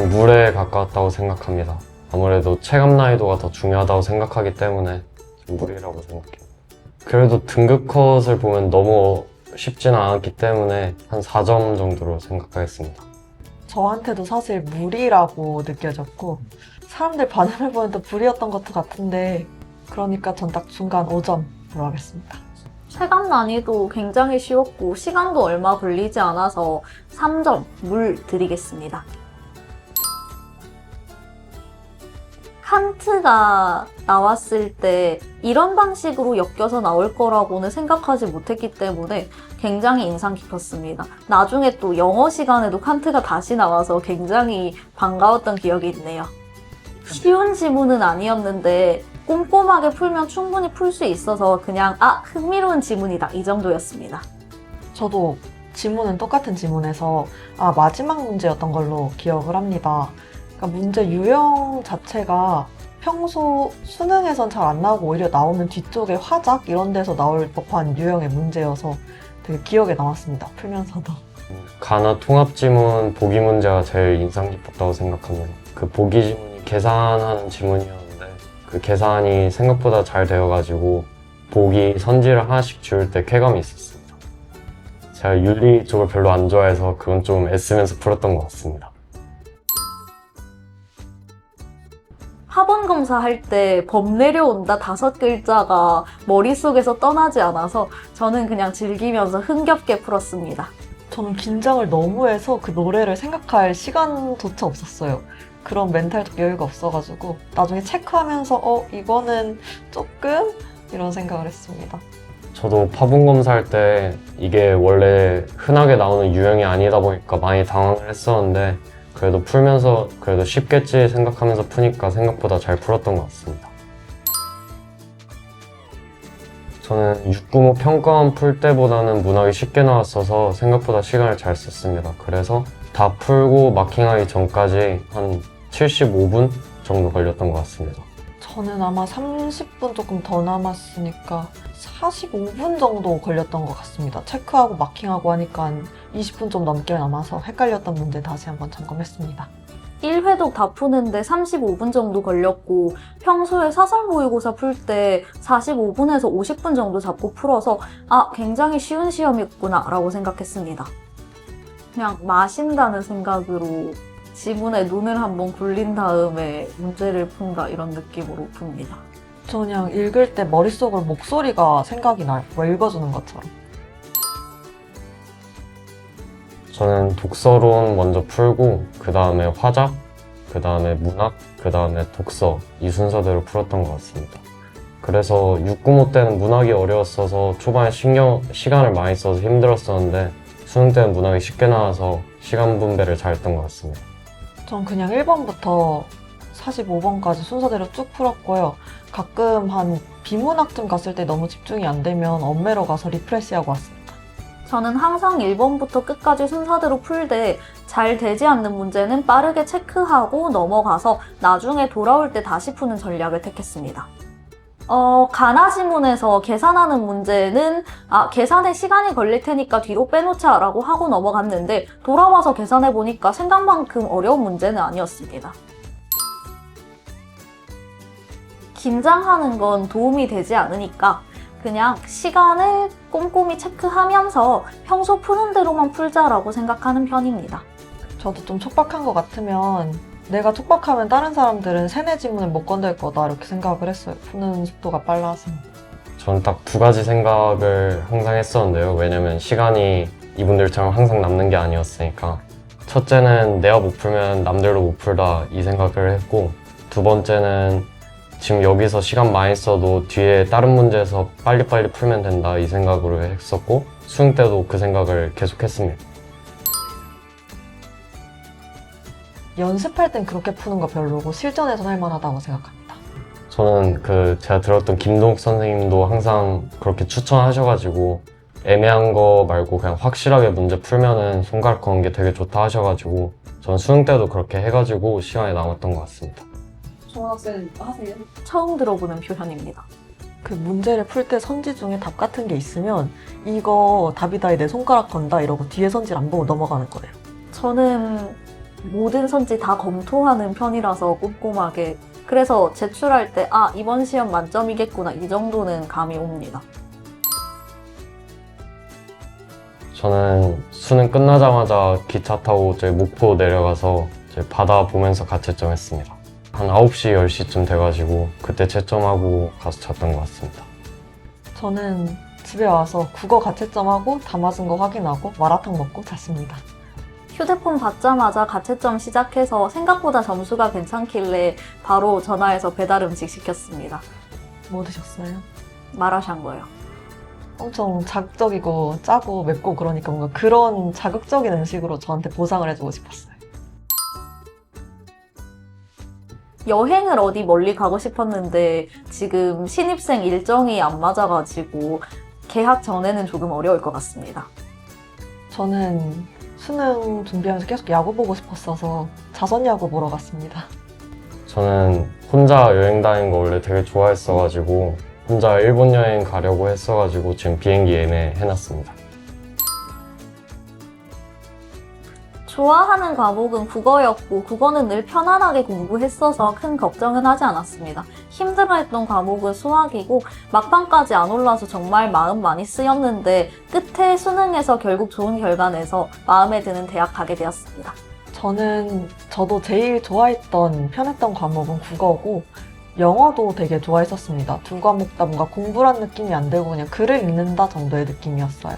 저는 물에 가까웠다고 생각합니다. 아무래도 체감 난이도가 더 중요하다고 생각하기 때문에 물이라고 생각해요. 그래도 등급 컷을 보면 너무 쉽지는 않았기 때문에 한 4점 정도로 생각하겠습니다. 저한테도 사실 물이라고 느껴졌고 사람들 반응을 보면 불이었던 것도 같은데 그러니까 전 딱 중간 5점으로 하겠습니다. 체감 난이도 굉장히 쉬웠고 시간도 얼마 걸리지 않아서 3점 물 드리겠습니다. 칸트가 나왔을 때 이런 방식으로 엮여서 나올 거라고는 생각하지 못했기 때문에 굉장히 인상 깊었습니다. 나중에 또 영어 시간에도 칸트가 다시 나와서 굉장히 반가웠던 기억이 있네요. 쉬운 지문은 아니었는데 꼼꼼하게 풀면 충분히 풀 수 있어서 그냥 흥미로운 지문이다 이 정도였습니다. 저도 지문은 똑같은 지문에서 마지막 문제였던 걸로 기억을 합니다. 그러니까 문제 유형 자체가 평소 수능에선 잘 안 나오고 오히려 나오는 뒤쪽에 화작 이런 데서 나올 법한 유형의 문제여서 되게 기억에 남았습니다. 풀면서도. 가나 통합 지문 보기 문제가 제일 인상 깊었다고 생각합니다. 그 보기 지문이 계산하는 지문이었는데 그 계산이 생각보다 잘 되어가지고 보기 선지를 하나씩 지울 때 쾌감이 있었습니다. 제가 윤리 쪽을 별로 안 좋아해서 그건 좀 애쓰면서 풀었던 것 같습니다. 학원 검사할 때 법 내려온다 5글자가 머릿속에서 떠나지 않아서 저는 그냥 즐기면서 흥겹게 풀었습니다. 저는 긴장을 너무 해서 그 노래를 생각할 시간조차 없었어요. 그런 멘탈적 여유가 없어가지고 나중에 체크하면서 이거는 조금 이런 생각을 했습니다. 저도 파분 검사할 때 이게 원래 흔하게 나오는 유형이 아니다 보니까 많이 당황을 했었는데 그래도 풀면서 그래도 쉽겠지 생각하면서 푸니까 생각보다 잘 풀었던 것 같습니다. 저는 695 평가원 풀 때보다는 문학이 쉽게 나왔어서 생각보다 시간을 잘 썼습니다. 그래서 다 풀고 마킹하기 전까지 한 75분 정도 걸렸던 것 같습니다. 저는 아마 30분 조금 더 남았으니까 45분 정도 걸렸던 것 같습니다. 체크하고 마킹하고 하니까 한 20분 좀 넘게 남아서 헷갈렸던 문제 다시 한번 점검했습니다. 1회독 다 푸는데 35분 정도 걸렸고 평소에 사설 모의고사 풀 때 45분에서 50분 정도 잡고 풀어서 굉장히 쉬운 시험이었구나 라고 생각했습니다. 그냥 마신다는 생각으로 지문에 눈을 한번 굴린 다음에 문제를 푼다 이런 느낌으로 풉니다. 저 그냥 읽을 때 머릿속으로 목소리가 생각이 나요. 뭐 읽어주는 것처럼. 저는 독서론 먼저 풀고 그 다음에 화작, 그 다음에 문학, 그 다음에 독서 이 순서대로 풀었던 것 같습니다. 그래서 695 때는 문학이 어려웠어서 초반에 시간을 많이 써서 힘들었었는데 수능 때는 문학이 쉽게 나와서 시간 분배를 잘했던 것 같습니다. 전 그냥 1번부터 45번까지 순서대로 쭉 풀었고요. 가끔 한 비문학점 갔을 때 너무 집중이 안 되면 엄매러 가서 리프레시하고 왔습니다. 저는 항상 1번부터 끝까지 순서대로 풀되 잘 되지 않는 문제는 빠르게 체크하고 넘어가서 나중에 돌아올 때 다시 푸는 전략을 택했습니다. 가나 지문에서 계산하는 문제는 계산에 시간이 걸릴 테니까 뒤로 빼놓자 라고 하고 넘어갔는데 돌아와서 계산해보니까 생각만큼 어려운 문제는 아니었습니다. 긴장하는 건 도움이 되지 않으니까 그냥 시간을 꼼꼼히 체크하면서 평소 푸는 대로만 풀자라고 생각하는 편입니다. 저도 좀 촉박한 것 같으면 내가 촉박하면 다른 사람들은 세네 지문을 못 건들 거다 이렇게 생각을 했어요. 푸는 속도가 빨라서. 저는 딱 두 가지 생각을 항상 했었는데요. 왜냐면 시간이 이분들처럼 항상 남는 게 아니었으니까. 첫째는 내가 못 풀면 남들도 못 풀다 이 생각을 했고, 두 번째는 지금 여기서 시간 많이 써도 뒤에 다른 문제에서 빨리빨리 풀면 된다 이 생각으로 했었고, 수능 때도 그 생각을 계속했습니다. 연습할 땐 그렇게 푸는 거 별로고 실전에서는 할만하다고 생각합니다. 저는 제가 들었던 김동욱 선생님도 항상 그렇게 추천하셔가지고 애매한 거 말고 그냥 확실하게 문제 풀면은 손가락 거는 게 되게 좋다 하셔가지고 저는 수능 때도 그렇게 해가지고 시간이 남았던 것 같습니다. 정원 학생 하세요? 처음 들어보는 표현입니다. 그 문제를 풀 때 선지 중에 답 같은 게 있으면 이거 답이다 내 손가락 건다 이러고 뒤에 선지를 안 보고 넘어가는 거예요. 저는 모든 선지 다 검토하는 편이라서 꼼꼼하게. 그래서 제출할 때, 아, 이번 시험 만점이겠구나. 이 정도는 감이 옵니다. 저는 수능 끝나자마자 기차 타고 저희 목포 내려가서 저희 바다 보면서 가채점 했습니다. 한 9시, 10시쯤 돼가지고 그때 채점하고 가서 잤던 것 같습니다. 저는 집에 와서 국어 가채점하고 다 맞은 거 확인하고 마라탕 먹고 잤습니다. 휴대폰 받자마자 가채점 시작해서 생각보다 점수가 괜찮길래 바로 전화해서 배달 음식 시켰습니다. 뭐 드셨어요? 마라샹궈요. 엄청 자극적이고 짜고 맵고 그러니까 뭔가 그런 자극적인 음식으로 저한테 보상을 해주고 싶었어요. 여행을 어디 멀리 가고 싶었는데 지금 신입생 일정이 안 맞아가지고 개학 전에는 조금 어려울 것 같습니다. 저는 수능 준비하면서 계속 야구 보고 싶었어서 자선 야구 보러 갔습니다. 저는 혼자 여행 다니는 거 원래 되게 좋아했어가지고 혼자 일본 여행 가려고 했어가지고 지금 비행기 예매해놨습니다. 좋아하는 과목은 국어였고 국어는 늘 편안하게 공부했어서 큰 걱정은 하지 않았습니다. 힘들어했던 과목은 수학이고 막판까지 안 올라서 정말 마음 많이 쓰였는데 끝에 수능에서 결국 좋은 결과 내서 마음에 드는 대학 가게 되었습니다. 저도 제일 좋아했던 편했던 과목은 국어고 영어도 되게 좋아했었습니다. 두 과목 다 뭔가 공부란 느낌이 안 들고 그냥 글을 읽는다 정도의 느낌이었어요.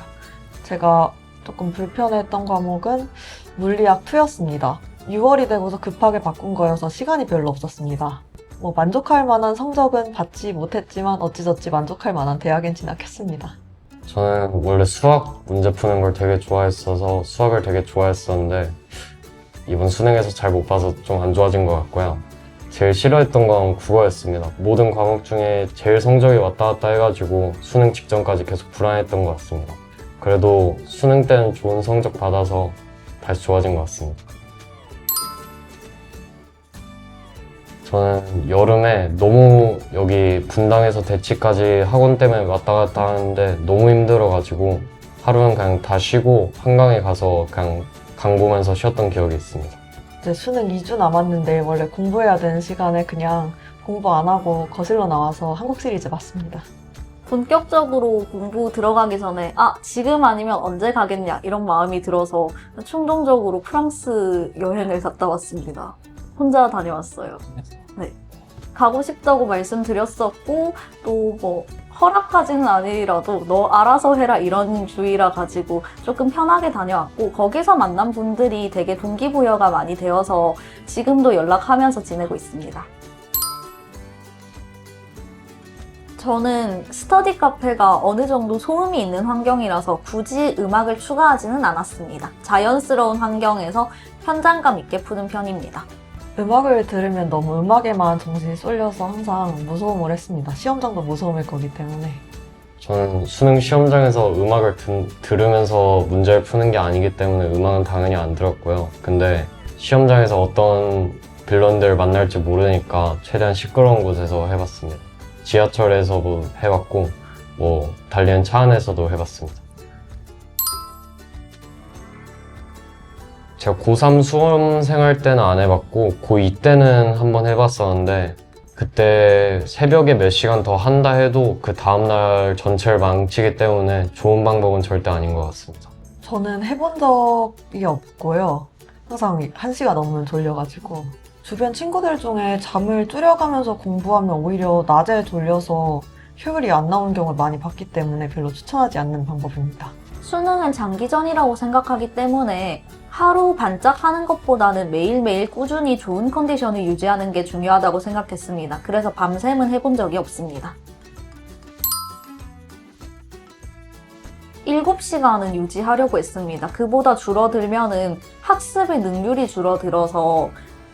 제가 조금 불편했던 과목은 물리학 2였습니다. 6월이 되고서 급하게 바꾼 거여서 시간이 별로 없었습니다. 만족할 만한 성적은 받지 못했지만 어찌저찌 만족할 만한 대학엔 진학했습니다. 저는 원래 수학 문제 푸는 걸 되게 좋아했어서 수학을 되게 좋아했었는데 이번 수능에서 잘 못 봐서 좀 안 좋아진 것 같고요. 제일 싫어했던 건 국어였습니다. 모든 과목 중에 제일 성적이 왔다 갔다 해가지고 수능 직전까지 계속 불안했던 것 같습니다. 그래도 수능 때는 좋은 성적 받아서 다시 좋아진 것 같습니다. 저는 여름에 너무 여기 분당에서 대치까지 학원 때문에 왔다 갔다 하는데 너무 힘들어가지고 하루는 그냥 다 쉬고 한강에 가서 그냥 강 보면서 쉬었던 기억이 있습니다. 이제 수능 2주 남았는데 원래 공부해야 되는 시간에 그냥 공부 안 하고 거실로 나와서 한국 시리즈 봤습니다. 본격적으로 공부 들어가기 전에 지금 아니면 언제 가겠냐 이런 마음이 들어서 충동적으로 프랑스 여행을 갔다 왔습니다. 혼자 다녀왔어요. 네. 가고 싶다고 말씀드렸었고 또 허락하지는 아니라도 너 알아서 해라 이런 주의라 가지고 조금 편하게 다녀왔고 거기서 만난 분들이 되게 동기부여가 많이 되어서 지금도 연락하면서 지내고 있습니다. 저는 스터디 카페가 어느 정도 소음이 있는 환경이라서 굳이 음악을 추가하지는 않았습니다. 자연스러운 환경에서 현장감 있게 푸는 편입니다. 음악을 들으면 너무 음악에만 정신이 쏠려서 항상 무소음을 했습니다. 시험장도 무소음일 거기 때문에. 저는 수능 시험장에서 음악을 들으면서 문제를 푸는 게 아니기 때문에 음악은 당연히 안 들었고요. 근데 시험장에서 어떤 빌런들 만날지 모르니까 최대한 시끄러운 곳에서 해봤습니다. 지하철에서도 해봤고 달리는 차 안에서도 해봤습니다. 제가 고3 수험생 할 때는 안 해봤고 고2 때는 한번 해봤었는데 그때 새벽에 몇 시간 더 한다 해도 그 다음날 전체를 망치기 때문에 좋은 방법은 절대 아닌 것 같습니다. 저는 해본 적이 없고요. 항상 1시가 넘으면 졸려가지고 주변 친구들 중에 잠을 줄여가면서 공부하면 오히려 낮에 졸려서 효율이 안 나오는 경우를 많이 봤기 때문에 별로 추천하지 않는 방법입니다. 수능은 장기전이라고 생각하기 때문에 하루 반짝 하는 것보다는 매일매일 꾸준히 좋은 컨디션을 유지하는 게 중요하다고 생각했습니다. 그래서 밤샘은 해본 적이 없습니다. 7시간은 유지하려고 했습니다. 그보다 줄어들면은 학습의 능률이 줄어들어서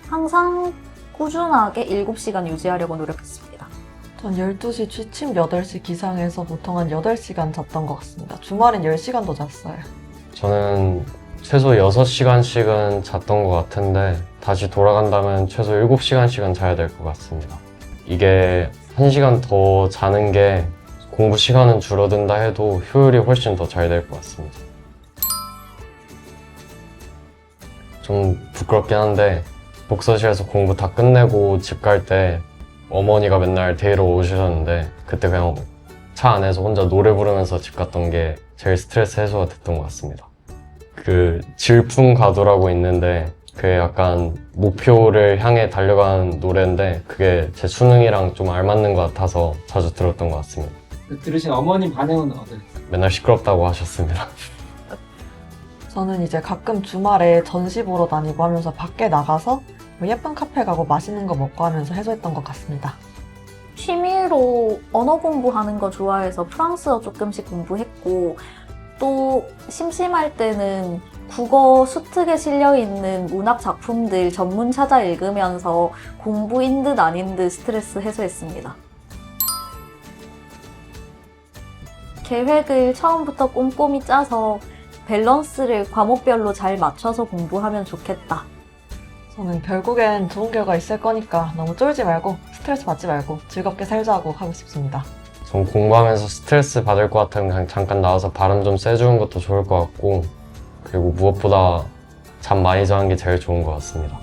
항상 꾸준하게 7시간 유지하려고 노력했습니다. 전 12시 취침 8시 기상해서 보통 한 8시간 잤던 것 같습니다. 주말엔 10시간도 잤어요. 저는 최소 6시간씩은 잤던 것 같은데 다시 돌아간다면 최소 7시간씩은 자야 될 것 같습니다. 이게 1시간 더 자는 게 공부 시간은 줄어든다 해도 효율이 훨씬 더 잘 될 것 같습니다. 좀 부끄럽긴 한데 독서실에서 공부 다 끝내고 집 갈 때 어머니가 맨날 데리러 오시셨는데 그때 그냥 차 안에서 혼자 노래 부르면서 집 갔던 게 제일 스트레스 해소가 됐던 것 같습니다. 그 질풍가도라고 있는데 그게 약간 목표를 향해 달려가는 노래인데 그게 제 수능이랑 좀 알맞는 것 같아서 자주 들었던 것 같습니다. 들으신 어머님 반응은 어떠세요? 맨날 시끄럽다고 하셨습니다. 저는 이제 가끔 주말에 전시 보러 다니고 하면서 밖에 나가서 뭐 예쁜 카페 가고 맛있는 거 먹고 하면서 해소했던 것 같습니다. 취미로 언어 공부하는 거 좋아해서 프랑스어 조금씩 공부했고 또 심심할 때는 국어 수특에 실려있는 문학 작품들 전문 찾아 읽으면서 공부인 듯 아닌 듯 스트레스 해소했습니다. 계획을 처음부터 꼼꼼히 짜서 밸런스를 과목별로 잘 맞춰서 공부하면 좋겠다. 저는 결국엔 좋은 결과 있을 거니까 너무 쫄지 말고 스트레스 받지 말고 즐겁게 살자고 하고 싶습니다. 전 공부하면서 스트레스 받을 것 같으면 그냥 잠깐 나와서 발음 좀 쐬주는 것도 좋을 것 같고 그리고 무엇보다 잠 많이 자는 게 제일 좋은 것 같습니다.